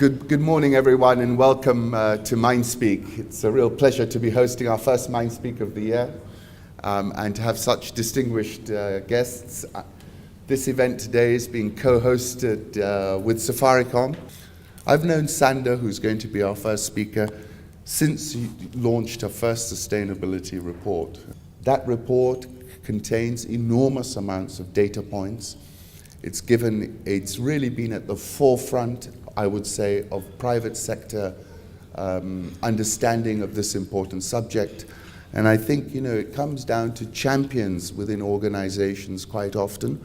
Good morning, everyone, and welcome to MindSpeak. It's a real pleasure to be hosting our first MindSpeak of the year and to have such distinguished guests. This event today is being co-hosted with Safaricom. I've known Sanda, who's going to be our first speaker, since he launched her first sustainability report. That report contains enormous amounts of data points. It's really been at the forefront, I would say, of private sector understanding of this important subject. And I think, it comes down to champions within organizations quite often.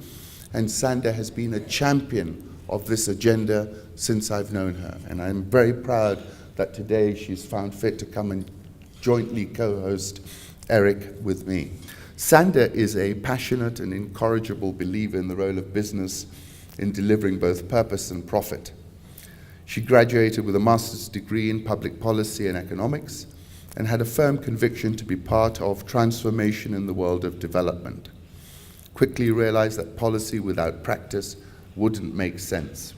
And Sanda has been a champion of this agenda since I've known her. And I'm very proud that today she's found fit to come and jointly co-host Eric with me. Sanda is a passionate and incorrigible believer in the role of business in delivering both purpose and profit. She graduated with a master's degree in public policy and economics and had a firm conviction to be part of transformation in the world of development. Quickly realized that policy without practice wouldn't make sense.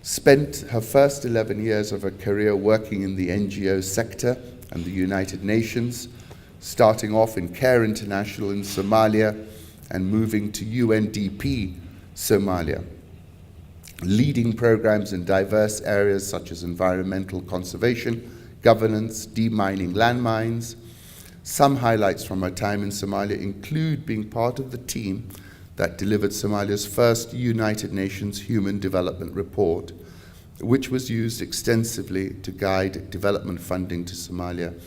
Spent her first 11 years of her career working in the NGO sector and the United Nations, starting off in Care International in Somalia and moving to UNDP Somalia, leading programs in diverse areas such as environmental conservation, governance, demining landmines. Some highlights from her time in Somalia include being part of the team that delivered Somalia's first United Nations Human Development Report, which was used extensively to guide development funding to Somalia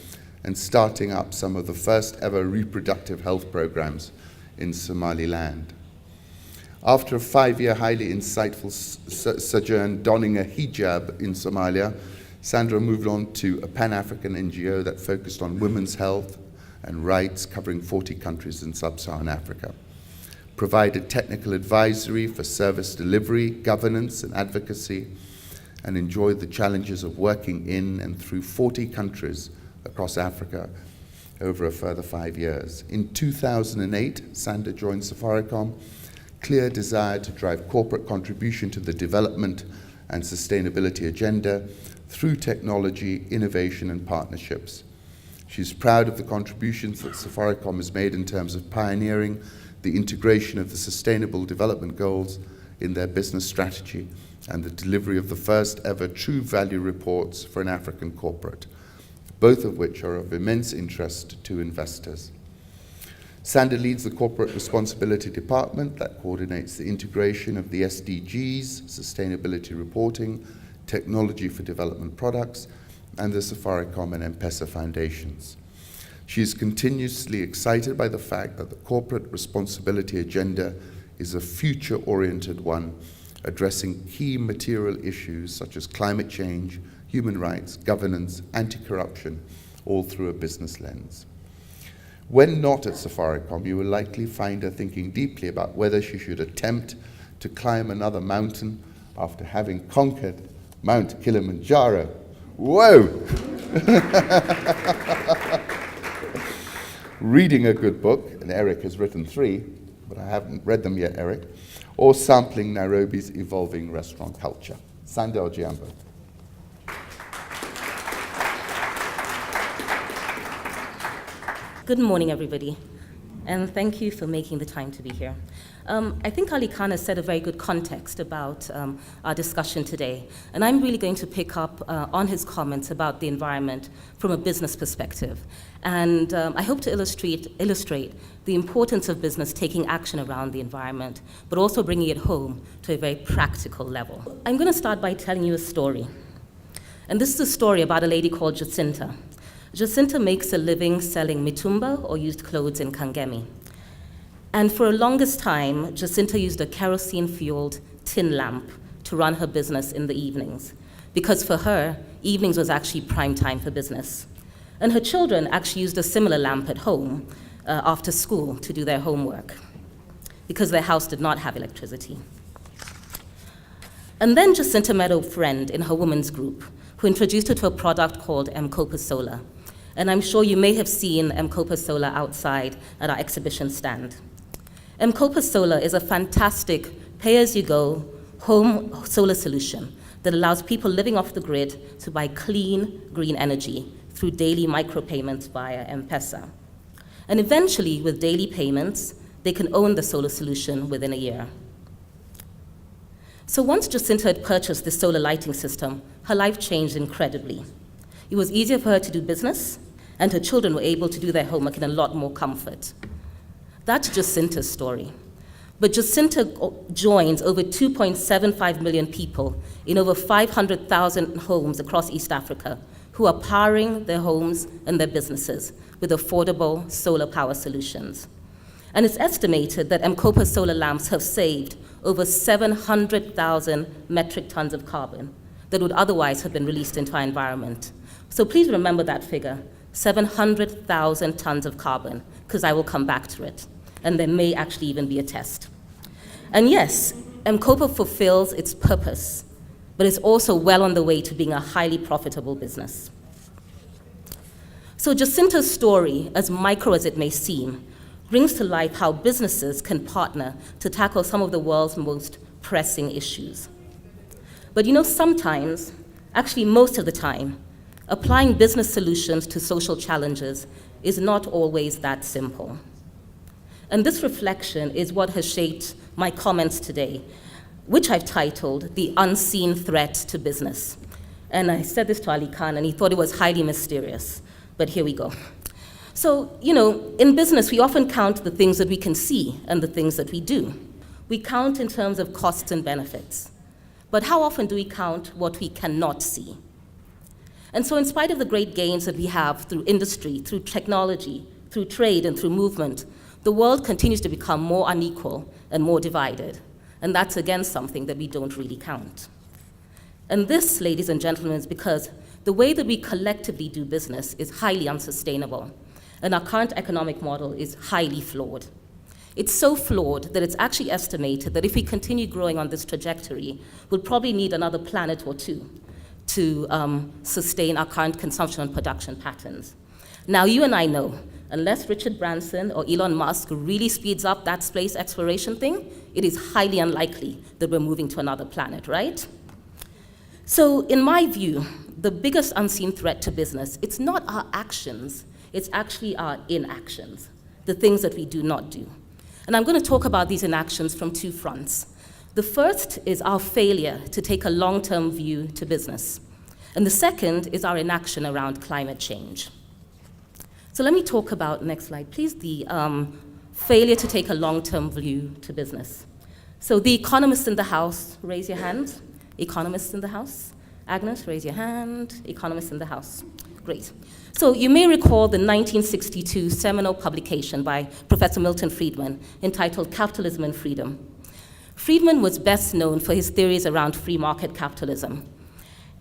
and starting up some of the first ever reproductive health programs in Somaliland. After a 5-year highly insightful sojourn donning a hijab in Somalia, Sandra moved on to a Pan-African NGO that focused on women's health and rights, covering 40 countries in sub-Saharan Africa. Provided technical advisory for service delivery, governance, and advocacy, and enjoyed the challenges of working in and through 40 countries across Africa over a further 5 years. In 2008, Sanda joined Safaricom, clear desire to drive corporate contribution to the development and sustainability agenda through technology, innovation, and partnerships. She's proud of the contributions that Safaricom has made in terms of pioneering the integration of the Sustainable Development Goals in their business strategy and the delivery of the first ever true value reports for an African corporate, both of which are of immense interest to investors. Sanda leads the Corporate Responsibility Department that coordinates the integration of the SDGs, sustainability reporting, technology for development products, and the Safaricom and M-Pesa foundations. She is continuously excited by the fact that the corporate responsibility agenda is a future-oriented one, addressing key material issues such as climate change, human rights, governance, anti-corruption, all through a business lens. When not at Safaricom, you will likely find her thinking deeply about whether she should attempt to climb another mountain after having conquered Mount Kilimanjaro. Whoa! Reading a good book, and Eric has written 3, but I haven't read them yet, Eric, or sampling Nairobi's evolving restaurant culture. Sanda Ojiambo. Good morning, everybody, and thank you for making the time to be here. I think Ali Khan has set a very good context about our discussion today, and I'm really going to pick up on his comments about the environment from a business perspective. And I hope to illustrate the importance of business taking action around the environment, but also bringing it home to a very practical level. I'm going to start by telling you a story. And this is a story about a lady called Jacinta. Jacinta makes a living selling mitumba, or used clothes, in Kangemi. And for the longest time, Jacinta used a kerosene-fueled tin lamp to run her business in the evenings, because for her, evenings was actually prime time for business. And her children actually used a similar lamp at home after school to do their homework, because their house did not have electricity. And then Jacinta met a friend in her women's group who introduced her to a product called M-Kopa solar. And I'm sure you may have seen M-Kopa solar outside at our exhibition stand. M-Kopa solar is a fantastic pay-as-you-go home solar solution that allows people living off the grid to buy clean, green energy through daily micropayments via M-Pesa. And eventually, with daily payments, they can own the solar solution within a year. So once Jacinta had purchased this solar lighting system, her life changed incredibly. It was easier for her to do business, and her children were able to do their homework in a lot more comfort. That's Jacinta's story. But Jacinta joins over 2.75 million people in over 500,000 homes across East Africa who are powering their homes and their businesses with affordable solar power solutions. And it's estimated that M-Kopa solar lamps have saved over 700,000 metric tons of carbon that would otherwise have been released into our environment. So please remember that figure, 700,000 tons of carbon, because I will come back to it. And there may actually even be a test. And yes, M-Kopa fulfills its purpose, but it's also well on the way to being a highly profitable business. So Jacinta's story, as micro as it may seem, brings to life how businesses can partner to tackle some of the world's most pressing issues. But you know, sometimes, actually most of the time, applying business solutions to social challenges is not always that simple. And this reflection is what has shaped my comments today, which I've titled The Unseen Threat to Business. And I said this to Ali Khan, and he thought it was highly mysterious, but here we go. So, you know, in business, we often count the things that we can see and the things that we do. We count in terms of costs and benefits. But how often do we count what we cannot see? And so in spite of the great gains that we have through industry, through technology, through trade, and through movement, the world continues to become more unequal and more divided. And that's, again, something that we don't really count. And this, ladies and gentlemen, is because the way that we collectively do business is highly unsustainable. And our current economic model is highly flawed. It's so flawed that it's actually estimated that if we continue growing on this trajectory, we'll probably need another planet or two to sustain our current consumption and production patterns. Now, you and I know, unless Richard Branson or Elon Musk really speeds up that space exploration thing, it is highly unlikely that we're moving to another planet, right? So, in my view, the biggest unseen threat to business, it's not our actions, it's actually our inactions, the things that we do not do. And I'm going to talk about these inactions from two fronts. The first is our failure to take a long-term view to business. And the second is our inaction around climate change. So let me talk about, next slide please, the failure to take a long-term view to business. So the economists in the house, raise your hand. Economists in the house. Agnes, raise your hand. Economists in the house. Great. So you may recall the 1962 seminal publication by Professor Milton Friedman entitled Capitalism and Freedom. Friedman was best known for his theories around free market capitalism.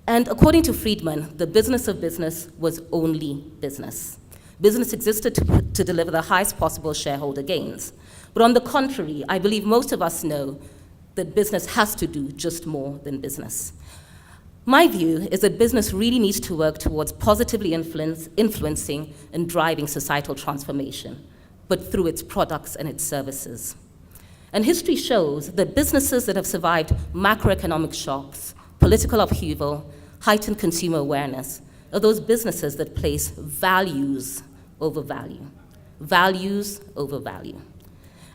And according to Friedman, the business of business was only business. Business existed to deliver the highest possible shareholder gains. But on the contrary, I believe most of us know that business has to do just more than business. My view is that business really needs to work towards positively influencing and driving societal transformation, but through its products and its services. And history shows that businesses that have survived macroeconomic shocks, political upheaval, heightened consumer awareness, are those businesses that place values over value. Values over value.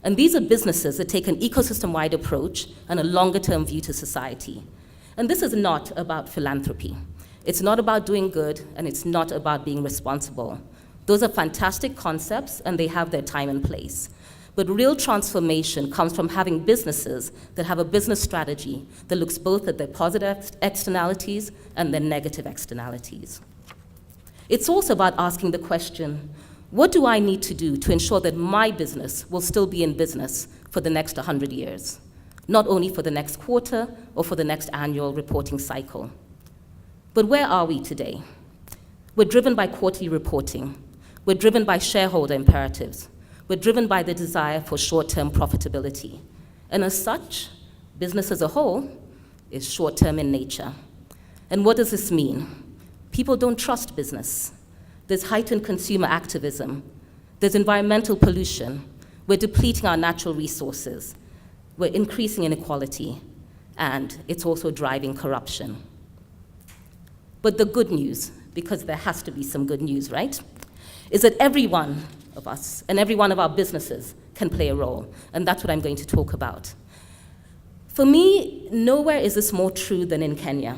And these are businesses that take an ecosystem-wide approach and a longer-term view to society. And this is not about philanthropy. It's not about doing good, and it's not about being responsible. Those are fantastic concepts, and they have their time and place. But real transformation comes from having businesses that have a business strategy that looks both at their positive externalities and their negative externalities. It's also about asking the question, what do I need to do to ensure that my business will still be in business for the next 100 years? Not only for the next quarter or for the next annual reporting cycle. But where are we today? We're driven by quarterly reporting. We're driven by shareholder imperatives. We're driven by the desire for short-term profitability. And as such, business as a whole is short-term in nature. And what does this mean? People don't trust business. There's heightened consumer activism. There's environmental pollution. We're depleting our natural resources. We're increasing inequality. and it's also driving corruption. But the good news, because there has to be some good news, right, is that every one of us and every one of our businesses can play a role, and that's what I'm going to talk about. For me, nowhere is this more true than in Kenya,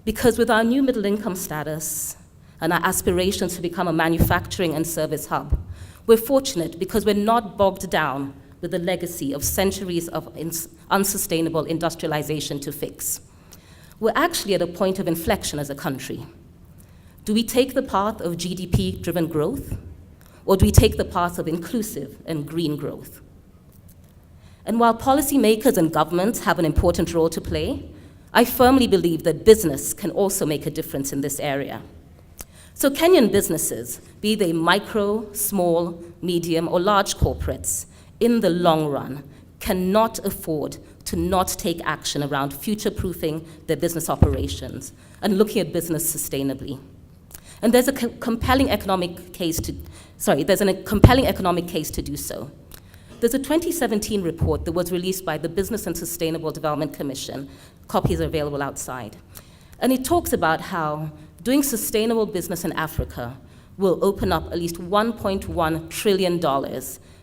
because with our new middle income status and our aspirations to become a manufacturing and service hub, we're fortunate because we're not bogged down with the legacy of centuries of unsustainable industrialization to fix. We're actually at a point of inflection as a country. Do we take the path of GDP-driven growth, or do we take the path of inclusive and green growth? And while policymakers and governments have an important role to play, I firmly believe that business can also make a difference in this area. So Kenyan businesses, be they micro, small, medium, or large corporates, in the long run, cannot afford to not take action around future-proofing their business operations and looking at business sustainably. And there's a compelling economic case to do so. There's a 2017 report that was released by the Business and Sustainable Development Commission. Copies are available outside. And it talks about how doing sustainable business in Africa will open up at least $1.1 trillion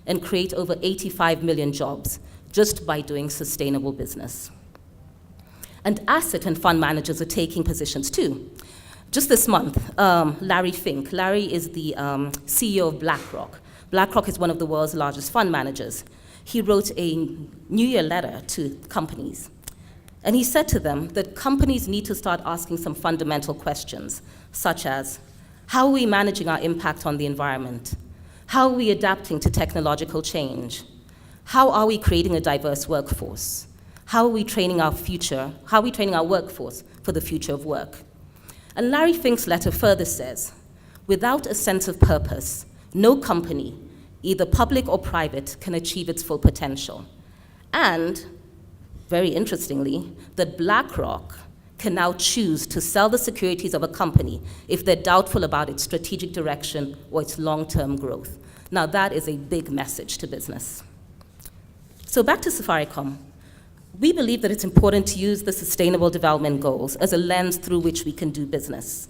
and create over 85 million jobs just by doing sustainable business. And asset and fund managers are taking positions too. Just this month, Larry Fink. Larry is the CEO of BlackRock. BlackRock is one of the world's largest fund managers. He wrote a New Year letter to companies. And he said to them that companies need to start asking some fundamental questions, such as, how are we managing our impact on the environment? How are we adapting to technological change? How are we creating a diverse workforce? How are we training our workforce for the future of work? And Larry Fink's letter further says, without a sense of purpose, no company, either public or private, can achieve its full potential. And, very interestingly, that BlackRock can now choose to sell the securities of a company if they're doubtful about its strategic direction or its long-term growth. Now that is a big message to business. So back to Safaricom. We believe that it's important to use the Sustainable Development Goals as a lens through which we can do business.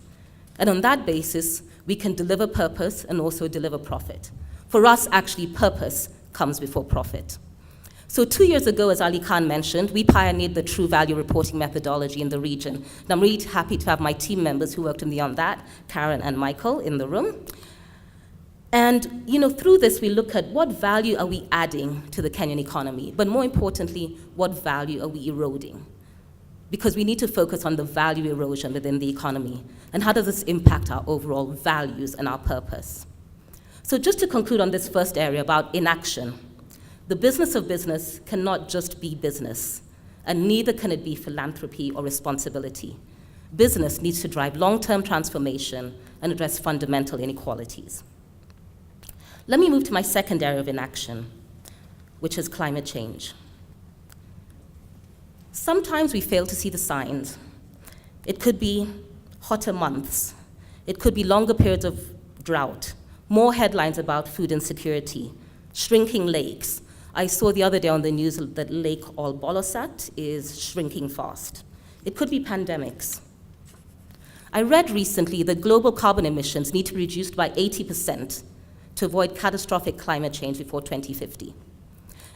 And on that basis, we can deliver purpose and also deliver profit. For us, actually, purpose comes before profit. So 2 years ago, as Ali Khan mentioned, we pioneered the true value reporting methodology in the region. And I'm really happy to have my team members who worked with me on that, Karen and Michael, in the room. And through this, we look at what value are we adding to the Kenyan economy, but more importantly, what value are we eroding? Because we need to focus on the value erosion within the economy, and how does this impact our overall values and our purpose? So just to conclude on this first area about inaction, the business of business cannot just be business, and neither can it be philanthropy or responsibility. Business needs to drive long-term transformation and address fundamental inequalities. Let me move to my second area of inaction, which is climate change. Sometimes we fail to see the signs. It could be hotter months. It could be longer periods of drought, more headlines about food insecurity, shrinking lakes. I saw the other day on the news that Lake Olbolosat is shrinking fast. It could be pandemics. I read recently that global carbon emissions need to be reduced by 80% to avoid catastrophic climate change before 2050.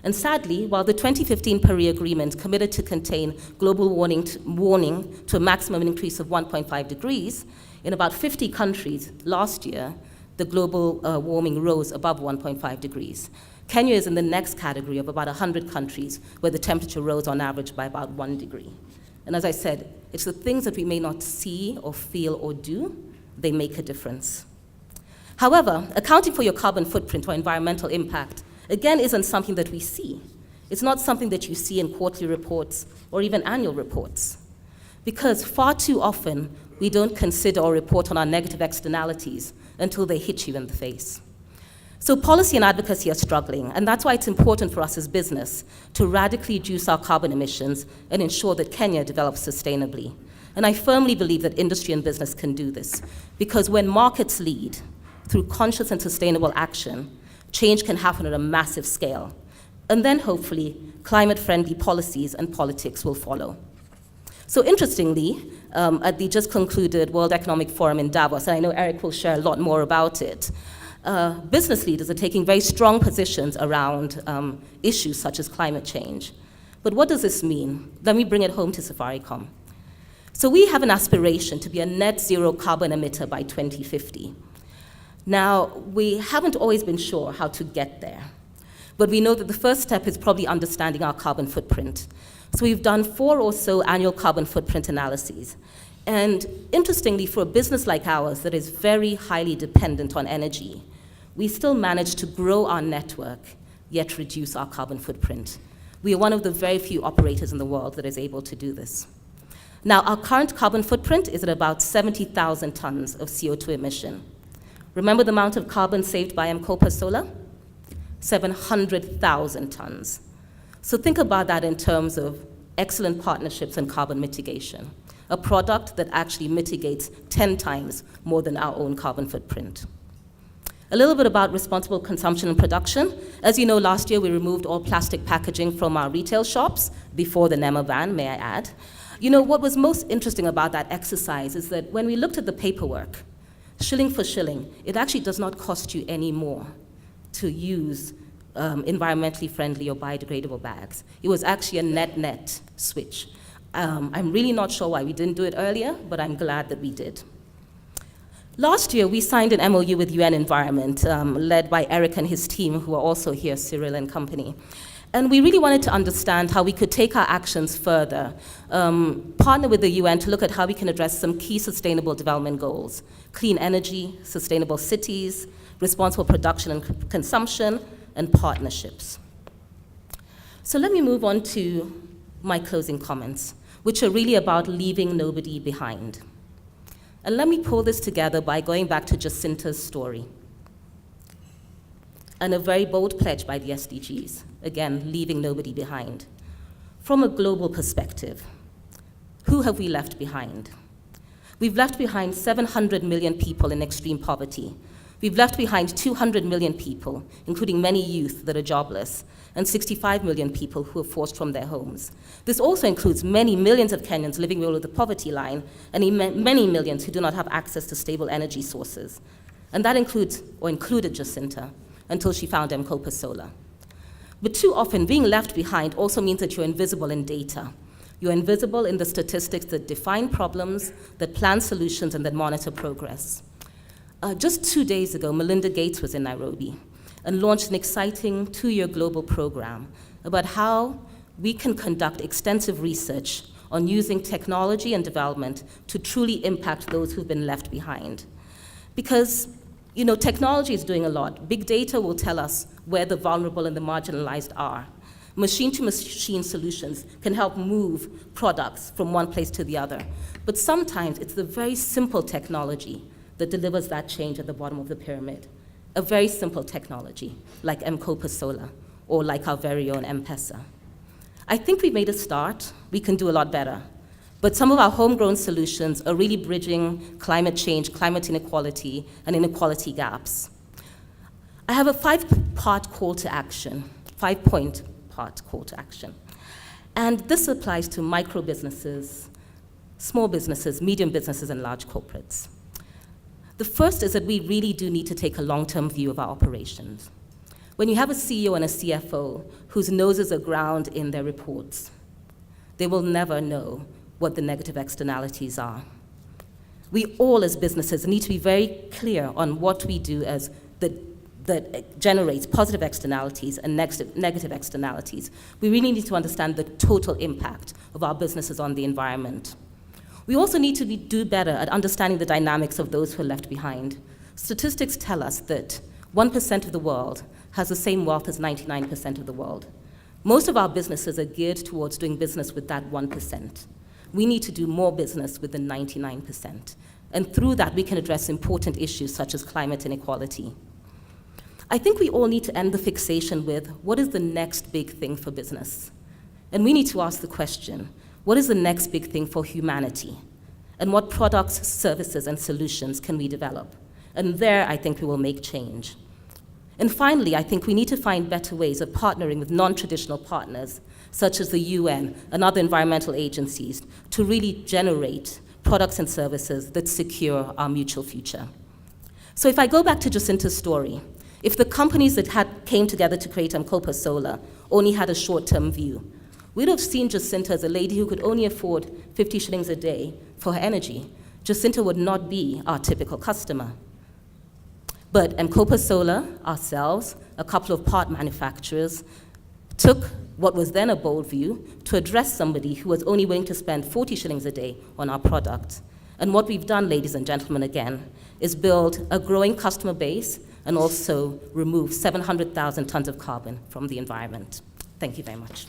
And sadly, while the 2015 Paris Agreement committed to contain global warming to a maximum increase of 1.5 degrees, in about 50 countries last year, the global warming rose above 1.5 degrees. Kenya is in the next category of about 100 countries where the temperature rose on average by about 1 degree. And as I said, it's the things that we may not see or feel or do, they make a difference. However, accounting for your carbon footprint or environmental impact, again, isn't something that we see. It's not something that you see in quarterly reports or even annual reports. Because far too often, we don't consider or report on our negative externalities until they hit you in the face. So policy and advocacy are struggling, and that's why it's important for us as business to radically reduce our carbon emissions and ensure that Kenya develops sustainably. And I firmly believe that industry and business can do this, because when markets lead through conscious and sustainable action, change can happen at a massive scale. And then hopefully, climate-friendly policies and politics will follow. So interestingly, at the just concluded World Economic Forum in Davos, and I know Eric will share a lot more about it, business leaders are taking very strong positions around issues such as climate change. But what does this mean? Let me bring it home to Safaricom. So we have an aspiration to be a net zero carbon emitter by 2050. Now, we haven't always been sure how to get there, but we know that the first step is probably understanding our carbon footprint. So we've done 4 or so annual carbon footprint analyses. And interestingly, for a business like ours that is very highly dependent on energy, we still manage to grow our network, yet reduce our carbon footprint. We are one of the very few operators in the world that is able to do this. Now, our current carbon footprint is at about 70,000 tons of CO2 emission. Remember the amount of carbon saved by M-Kopa solar? 700,000 tons. So think about that in terms of excellent partnerships and carbon mitigation, a product that actually mitigates 10 times more than our own carbon footprint. A little bit about responsible consumption and production. As you know, last year we removed all plastic packaging from our retail shops before the NEMA ban, may I add. You know, what was most interesting about that exercise is that when we looked at the paperwork, shilling for shilling, it actually does not cost you any more to use environmentally friendly or biodegradable bags. It was actually a net-net switch. I'm really not sure why we didn't do it earlier, but I'm glad that we did. Last year, we signed an MOU with UN Environment, led by Eric and his team, who are also here, Cyril and company. And we really wanted to understand how we could take our actions further, partner with the UN to look at how we can address some key sustainable development goals: clean energy, sustainable cities, responsible production and consumption, and partnerships. So let me move on to my closing comments, which are really about leaving nobody behind. And let me pull this together by going back to Jacinta's story and a very bold pledge by the SDGs, again, leaving nobody behind. From a global perspective, who have we left behind? We've left behind 700 million people in extreme poverty. We've left behind 200 million people, including many youth that are jobless, and 65 million people who are forced from their homes. This also includes many millions of Kenyans living below the poverty line, and many millions who do not have access to stable energy sources. And that includes, or included Jacinta, until she found M-Kopa solar. But too often, being left behind also means that you're invisible in data. You're invisible in the statistics that define problems, that plan solutions, and that monitor progress. Just 2 days ago, Melinda Gates was in Nairobi and launched an exciting 2-year global program about how we can conduct extensive research on using technology and development to truly impact those who've been left behind. Because, you know, technology is doing a lot. Big data will tell us where the vulnerable and the marginalized are. Machine-to-machine solutions can help move products from one place to the other. But sometimes it's the very simple technology that delivers that change at the bottom of the pyramid. A very simple technology, like M-Kopa solar, or like our very own M-Pesa. I think we've made a start. We can do a lot better. But some of our homegrown solutions are really bridging climate change, climate inequality, and inequality gaps. I have a 5-part call to action, 5-point part call to action. And this applies to micro businesses, small businesses, medium businesses, and large corporates. The first is that we really do need to take a long-term view of our operations. When you have a CEO and a CFO whose noses are ground in their reports, they will never know what the negative externalities are. We all as businesses need to be very clear on what we do as that generates positive externalities and negative externalities. We really need to understand the total impact of our businesses on the environment. We also need to do better at understanding the dynamics of those who are left behind. Statistics tell us that 1% of the world has the same wealth as 99% of the world. Most of our businesses are geared towards doing business with that 1%. We need to do more business with the 99%. And through that, we can address important issues such as climate inequality. I think we all need to end the fixation with, what is the next big thing for business? And we need to ask the question, what is the next big thing for humanity? And what products, services, and solutions can we develop? And there, I think we will make change. And finally, I think we need to find better ways of partnering with non-traditional partners, such as the UN and other environmental agencies, to really generate products and services that secure our mutual future. So if I go back to Jacinta's story, if the companies that came together to create M-Kopa Solar only had a short-term view, we'd have seen Jacinta as a lady who could only afford 50 shillings a day for her energy. Jacinta would not be our typical customer. But M-Kopa Solar, ourselves, a couple of part manufacturers, took what was then a bold view to address somebody who was only willing to spend 40 shillings a day on our product. And what we've done, ladies and gentlemen, again, is build a growing customer base and also remove 700,000 tons of carbon from the environment. Thank you very much.